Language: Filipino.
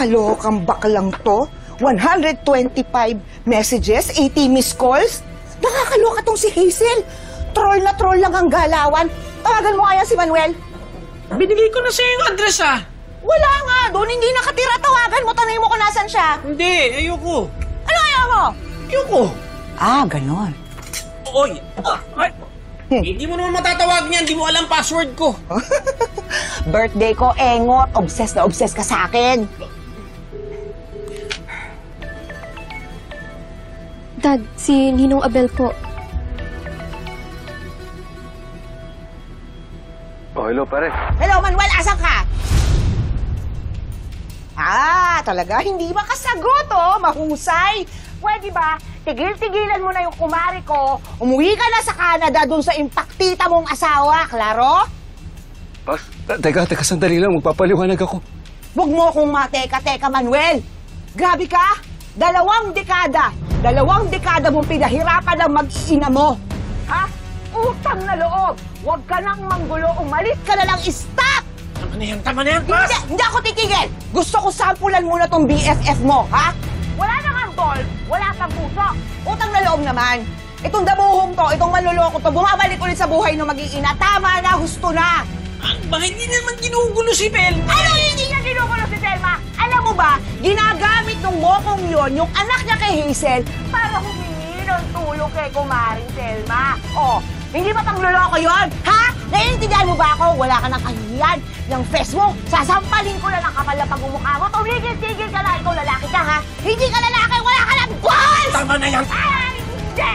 Nakakalokang baklang to. 125 messages, 80 missed calls. Nakakaloka tong si Hazel. Troll na troll lang ang galawan. Tawagan mo kaya si Manuel. Binigay ko na sa'yo yung address, ah. Wala nga, doon hindi nakatira. Tawagan mo, tanay mo kung nasan siya. Hindi, ayoko. Ano ayaw mo? Ayoko. Ah, ganon. Oy, hindi mo naman matatawagan yan. Hindi mo alam password ko. Birthday ko, engot. Obsessed na obsessed ka sa akin. Dad, si Ninong Abel po. Oh, hello, pare. Hello, Manuel, asan ka? Ah, talaga? Hindi ba kasagot, oh? Mahusay. Pwede ba? Tigil-tigilan mo na yung kumari ko. Umuwi ka na sa Canada dun sa impaktita mong asawa, klaro? Boss, teka, sandali lang. Magpapaliwanag ako. Huwag mo akong mateka-teka, Manuel. Grabe ka. 2 dekada mong pinahirapan ang mag-iina mo. Ha? Utang na loob. Huwag ka nang manggulo. Umalis ka na lang. Stop! Tama na yan, boss. Hindi ako titigil. Gusto ko sampulan muna tong BFF mo, ha? Wala nang ambol. Wala pang puso. Utang na loob naman. Itong damuhong to, itong manloloko to, bumabalik ulit sa buhay ng mag-iina. Tama na, husto na. Bakit hindi naman ginugulo si Belma? Ano hindi niya ginugulo si Selma? Alam mo ba, ginagamit ng mokong yon yung anak niya kay Hazel para humingi ng tulong kay kumaring Selma. Oh, hindi ba pang loloko yon? Ha? Naiintindihan mo ba ako? Wala ka ng kahihiyan. Yung face mo, sasampalin ko na ng kapal na pagmumukha mo. Tumigil-tigil ka na, ikaw lalaki ka, ha? Hindi ka lalaki, wala ka ng balls! Tama na yan! Ay, hindi!